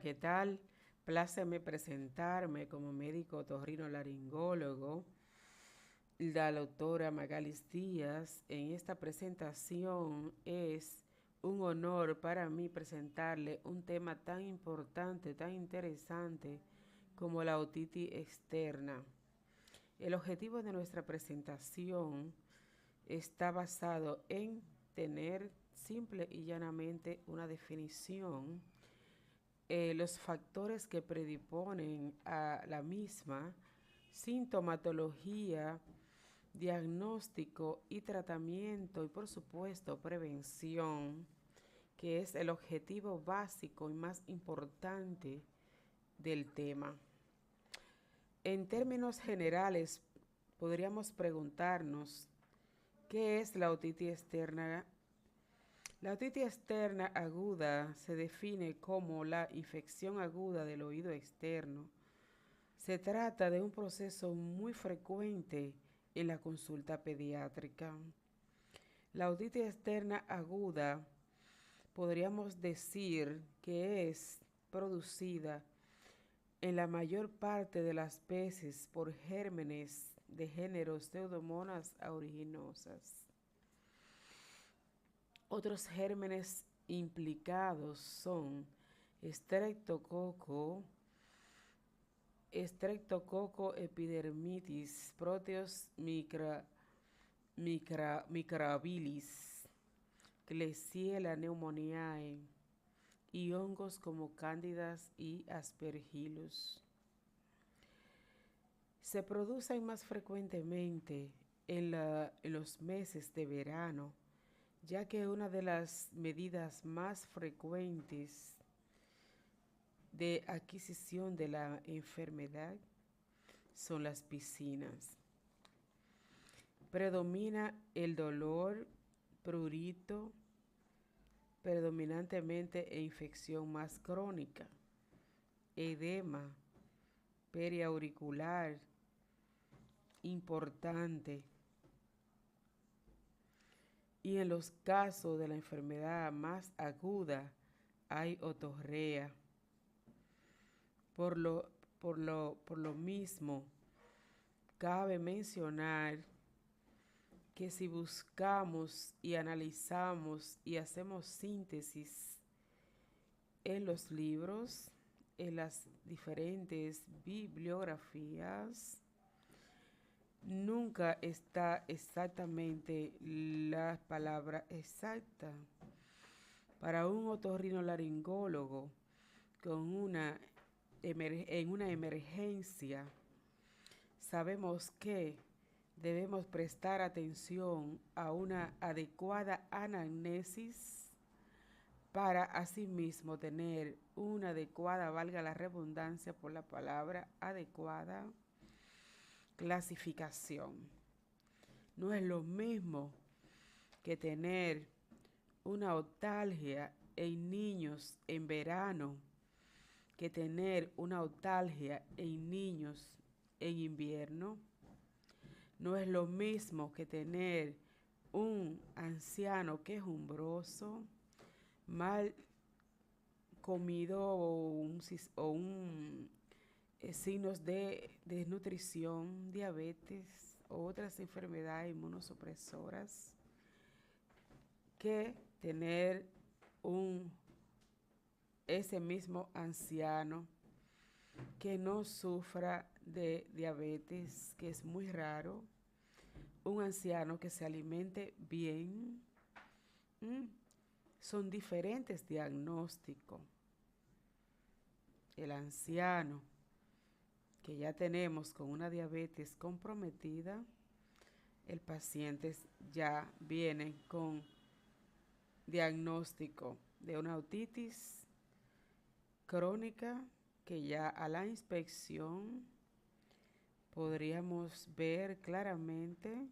¿Qué tal? Pláceme presentarme como médico otorrinolaringólogo, la doctora Magalis Díaz. En esta presentación es un honor para mí presentarle un tema tan importante, tan interesante como la otitis externa. El objetivo de nuestra presentación está basado en tener simple y llanamente una definición, los factores que predisponen a la misma, sintomatología, diagnóstico y tratamiento y por supuesto prevención, que es el objetivo básico y más importante del tema. En términos generales, podríamos preguntarnos qué es la otitis externa. La otitis externa aguda se define como la infección aguda del oído externo. Se trata de un proceso muy frecuente en la consulta pediátrica. La otitis externa aguda podríamos decir que es producida en la mayor parte de las veces por gérmenes de género Pseudomonas aeruginosa. Otros gérmenes implicados son Streptococcus, Streptococcus epidermidis, Proteus micrabilis, Klebsiella pneumoniae y hongos como Cándidas y Aspergillus. Se producen más frecuentemente en los meses de verano, ya que una de las medidas más frecuentes de adquisición de la enfermedad son las piscinas. Predomina el dolor, prurito, predominantemente e infección más crónica, edema periauricular importante, y en los casos de la enfermedad más aguda hay otorrea. Por lo mismo, cabe mencionar que si buscamos y analizamos y hacemos síntesis en los libros, en las diferentes bibliografías, nunca está exactamente la palabra exacta. Para un otorrinolaringólogo en una emergencia, sabemos que debemos prestar atención a una adecuada anamnesis para asimismo tener una adecuada, valga la redundancia por la palabra adecuada, clasificación. No es lo mismo que tener una otalgia en niños en verano que tener una otalgia en niños en invierno. No es lo mismo que tener un anciano quejumbroso, mal comido signos de desnutrición, diabetes o otras enfermedades inmunosupresoras, que tener ese mismo anciano que no sufra de diabetes, que es muy raro, un anciano que se alimente bien. Son diferentes diagnósticos. El anciano que ya tenemos con una diabetes comprometida, el paciente ya viene con diagnóstico de una otitis crónica, que ya a la inspección podríamos ver claramente,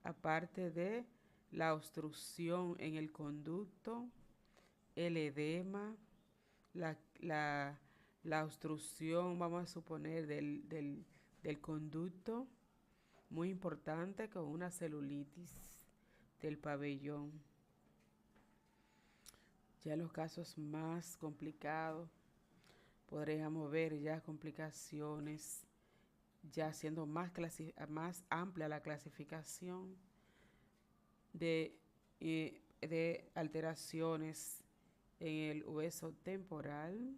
aparte de la obstrucción en el conducto, el edema, la obstrucción, vamos a suponer, del conducto, muy importante, con una celulitis del pabellón. Ya los casos más complicados podríamos ver ya complicaciones, ya siendo más amplia la clasificación de alteraciones en el hueso temporal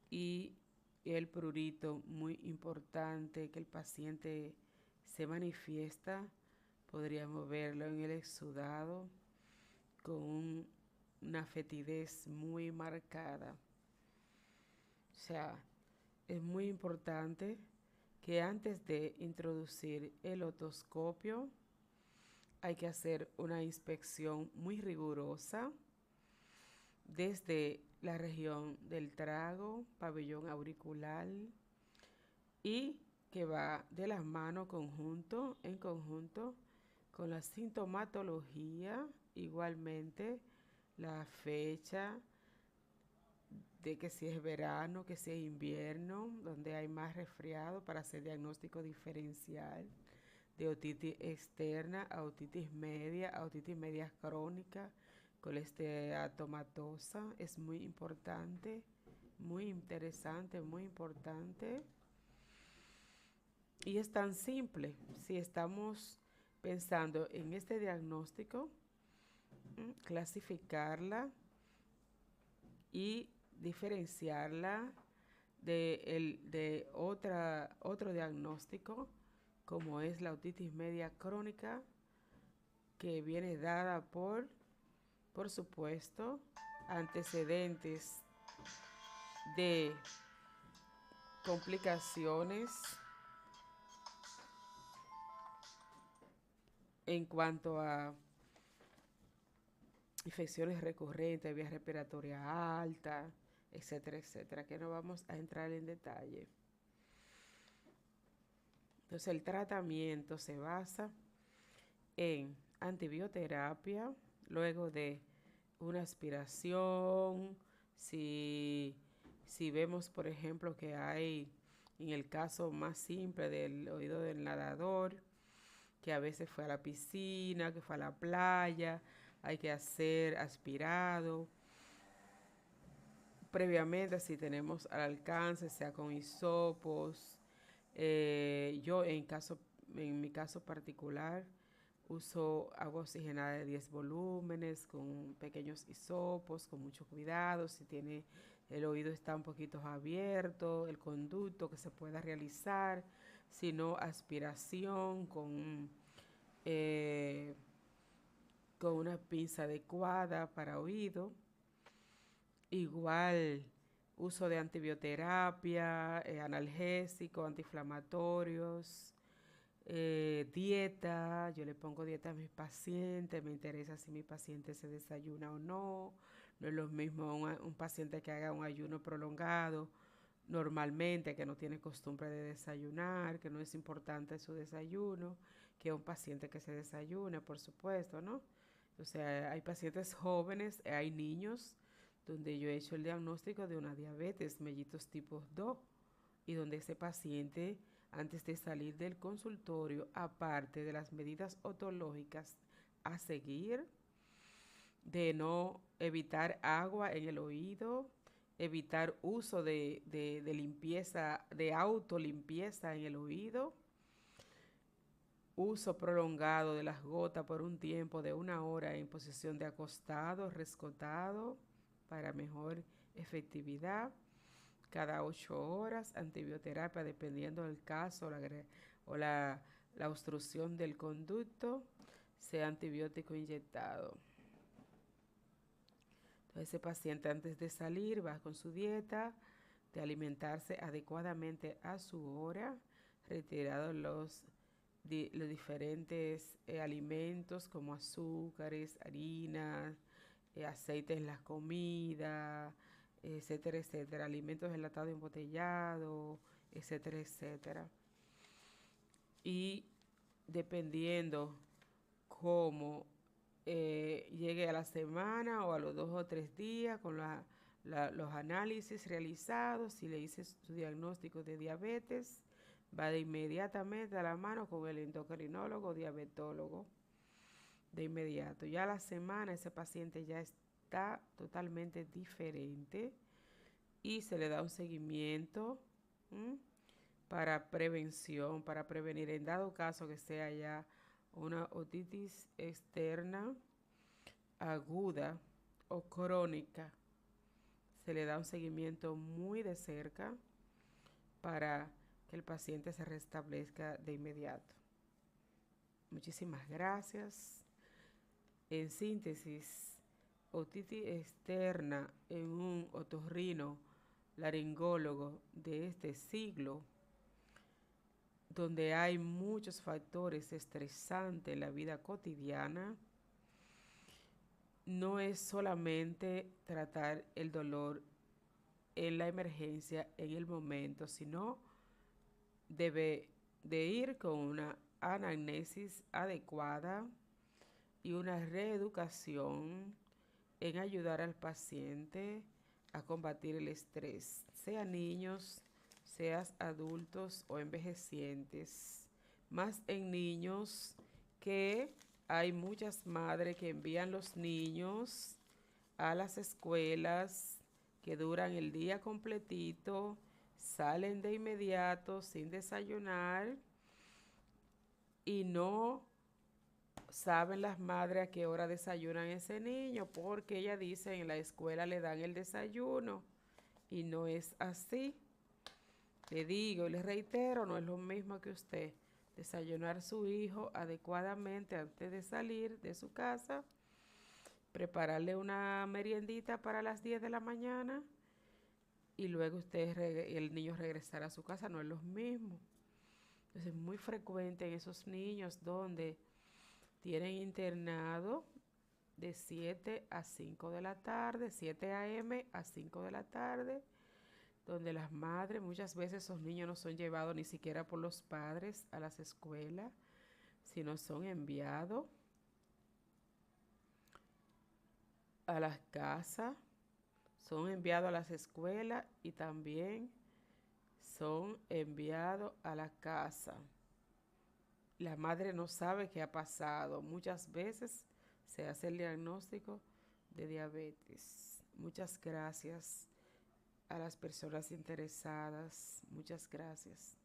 y el prurito, muy importante que el paciente se manifiesta. Podríamos verlo en el exudado con una fetidez muy marcada. O sea, es muy importante que antes de introducir el otoscopio hay que hacer una inspección muy rigurosa desde la región del trago, pabellón auricular y que va de las manos en conjunto con la sintomatología, igualmente la fecha de que si es verano, que si es invierno, donde hay más resfriado para hacer diagnóstico diferencial de otitis externa a otitis media crónica, colesteatomatosa. Es muy importante, muy interesante, muy importante. Y es tan simple. Si estamos pensando en este diagnóstico, clasificarla y diferenciarla de otro diagnóstico, como es la otitis media crónica, que viene dada por supuesto, antecedentes de complicaciones en cuanto a infecciones recurrentes, vía respiratoria alta, etcétera, etcétera, que no vamos a entrar en detalle. Entonces el tratamiento se basa en antibioterapia, luego de una aspiración, si, si vemos por ejemplo que hay, en el caso más simple del oído del nadador, que a veces fue a la piscina, que fue a la playa, hay que hacer aspirado. Previamente, si tenemos al alcance, sea con hisopos, yo en mi caso particular, uso agua oxigenada de 10 volúmenes con pequeños hisopos, con mucho cuidado. Si tiene el oído está un poquito abierto, el conducto que se pueda realizar, si no aspiración eh, con una pinza adecuada para oído. Igual uso de antibioterapia, analgésicos, antiinflamatorios, dieta. Yo le pongo dieta a mis pacientes, me interesa si mi paciente se desayuna o no. No es lo mismo un paciente que haga un ayuno prolongado normalmente, que no tiene costumbre de desayunar, que no es importante su desayuno, que un paciente que se desayuna, por supuesto, ¿no? O sea, hay pacientes jóvenes, hay niños donde yo he hecho el diagnóstico de una diabetes mellitus tipo 2 y donde ese paciente, antes de salir del consultorio, aparte de las medidas otológicas a seguir, de no evitar agua en el oído, evitar uso de limpieza, de autolimpieza en el oído, uso prolongado de las gotas por un tiempo de 1 hora en posición de acostado, rescotado, para mejor efectividad. Cada 8 horas, antibioterapia dependiendo del caso o la obstrucción del conducto, sea antibiótico inyectado. Entonces ese paciente antes de salir va con su dieta, de alimentarse adecuadamente a su hora, retirados los diferentes alimentos como azúcares, harinas, aceites en las comidas, etcétera, etcétera, alimentos enlatados y embotellados, etcétera, etcétera. Y dependiendo cómo llegue a la semana o a los 2 o 3 días con los análisis realizados, si le hice su diagnóstico de diabetes, va de inmediatamente a la mano con el endocrinólogo, diabetólogo, de inmediato. Ya a la semana ese paciente ya está totalmente diferente, y se le da un seguimiento, ¿m? Para prevención, para prevenir en dado caso que sea ya una otitis externa aguda o crónica. Se le da un seguimiento muy de cerca para que el paciente se restablezca de inmediato. Muchísimas gracias. En síntesis, otitis externa en un otorrino laringólogo de este siglo, donde hay muchos factores estresantes en la vida cotidiana, no es solamente tratar el dolor en la emergencia, en el momento, sino debe de ir con una anamnesis adecuada y una reeducación en ayudar al paciente a combatir el estrés, sea niños, seas adultos o envejecientes, más en niños que hay muchas madres que envían los niños a las escuelas que duran el día completito, salen de inmediato sin desayunar y no saben las madres a qué hora desayunan ese niño, porque ellas dicen en la escuela le dan el desayuno y no es así. Le digo y le reitero, no es lo mismo que usted desayunar a su hijo adecuadamente antes de salir de su casa, prepararle una meriendita para las 10 de la mañana y luego el niño regresar a su casa, no es lo mismo. Entonces es muy frecuente en esos niños donde tienen internado de 7 a 5 de la tarde, 7 a.m. a 5 de la tarde, donde las madres, muchas veces esos niños no son llevados ni siquiera por los padres a las escuelas, sino son enviados a las casas, son enviados a las escuelas y también son enviados a la casa. La madre no sabe qué ha pasado. Muchas veces se hace el diagnóstico de diabetes. Muchas gracias a las personas interesadas. Muchas gracias.